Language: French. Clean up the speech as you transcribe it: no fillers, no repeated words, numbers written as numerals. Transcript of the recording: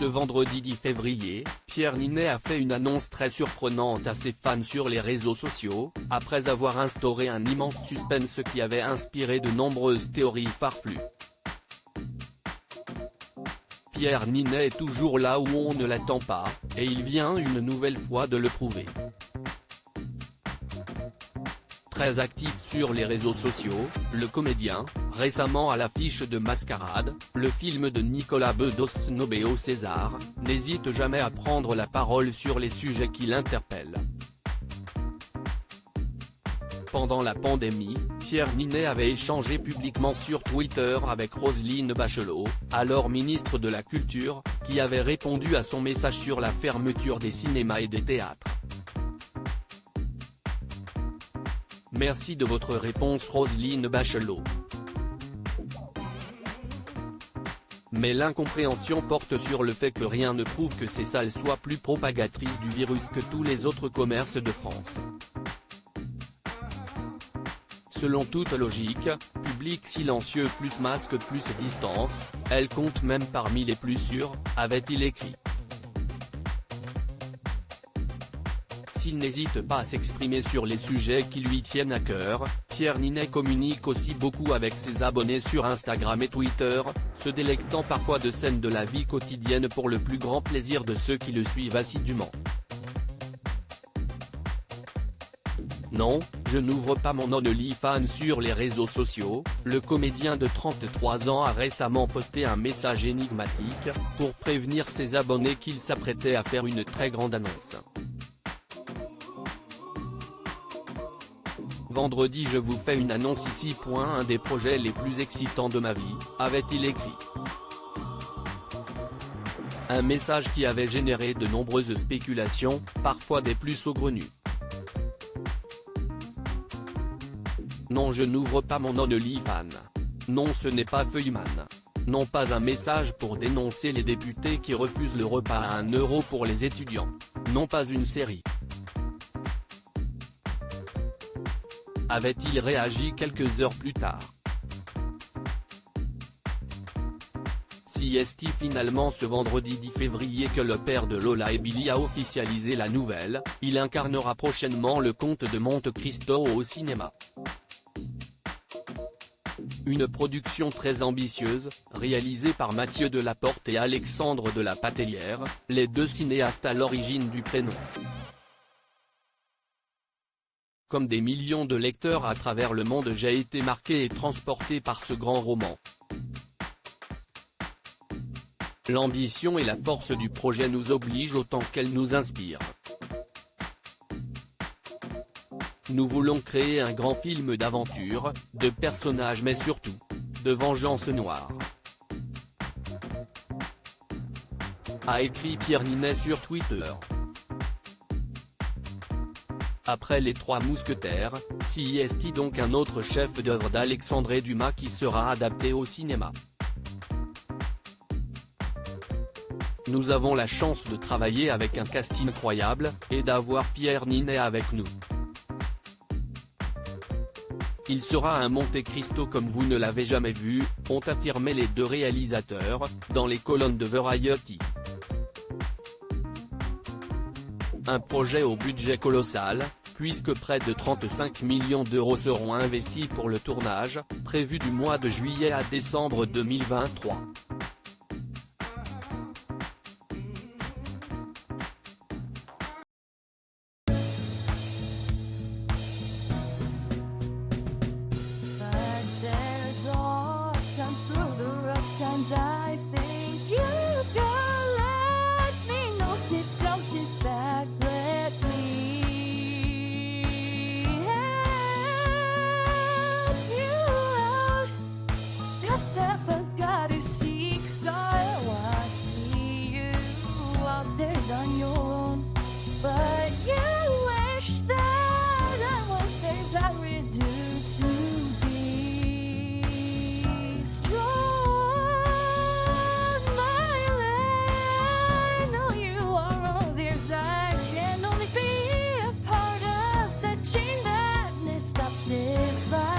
Ce vendredi 10 février, Pierre Ninet a fait une annonce très surprenante à ses fans sur les réseaux sociaux, après avoir instauré un immense suspense qui avait inspiré de nombreuses théories farfelues. Pierre Ninet est toujours là où on ne l'attend pas, et il vient une nouvelle fois de le prouver. Très actif sur les réseaux sociaux, le comédien, récemment à l'affiche de Mascarade, le film de Nicolas Bedos nommé au César, n'hésite jamais à prendre la parole sur les sujets qui l'interpellent. Pendant la pandémie, Pierre Ninet avait échangé publiquement sur Twitter avec Roselyne Bachelot, alors ministre de la Culture, qui avait répondu à son message sur la fermeture des cinémas et des théâtres. Merci de votre réponse Roselyne Bachelot. Mais l'incompréhension porte sur le fait que rien ne prouve que ces salles soient plus propagatrices du virus que tous les autres commerces de France. Selon toute logique, public silencieux plus masque plus distance, elle compte même parmi les plus sûrs, avait-il écrit. S'il n'hésite pas à s'exprimer sur les sujets qui lui tiennent à cœur, Pierre Ninet communique aussi beaucoup avec ses abonnés sur Instagram et Twitter, se délectant parfois de scènes de la vie quotidienne pour le plus grand plaisir de ceux qui le suivent assidûment. Non, je n'ouvre pas mon OnlyFans sur les réseaux sociaux, le comédien de 33 ans a récemment posté un message énigmatique, pour prévenir ses abonnés qu'il s'apprêtait à faire une très grande annonce. Vendredi je vous fais une annonce ici. Un des projets les plus excitants de ma vie, avait-il écrit. Un message qui avait généré de nombreuses spéculations, parfois des plus saugrenues. Non, je n'ouvre pas mon OnlyFans. Non, ce n'est pas Feuilleman. Non, pas un message pour dénoncer les députés qui refusent le repas à 1 € pour les étudiants. Non, pas une série. Avait-il réagi quelques heures plus tard. Si est finalement ce vendredi 10 février que le père de Lola et Billy a officialisé la nouvelle, il incarnera prochainement le comte de Monte Cristo au cinéma. Une production très ambitieuse, réalisée par Mathieu Delaporte et Alexandre de la Patellière, les deux cinéastes à l'origine du prénom. Comme des millions de lecteurs à travers le monde, j'ai été marqué et transporté par ce grand roman. L'ambition et la force du projet nous obligent autant qu'elle nous inspire. Nous voulons créer un grand film d'aventure, de personnages mais surtout, de vengeance noire. A écrit Pierre Ninet sur Twitter. Après Les Trois Mousquetaires, si est donc un autre chef-d'œuvre d'Alexandre Dumas qui sera adapté au cinéma. Nous avons la chance de travailler avec un casting incroyable, et d'avoir Pierre Ninet avec nous. Il sera un Monte Cristo comme vous ne l'avez jamais vu, ont affirmé les deux réalisateurs, dans les colonnes de Variety. Un projet au budget colossal, puisque près de 35 millions d'euros seront investis pour le tournage, prévu du mois de juillet à décembre 2023. I think you can let me know. Sit down, sit back, let me help you out. The step I gotta seek, so I see you out there's on your own. But you wish that I was theirs, I would do to be strong. I can only be a part of the chain that stops if I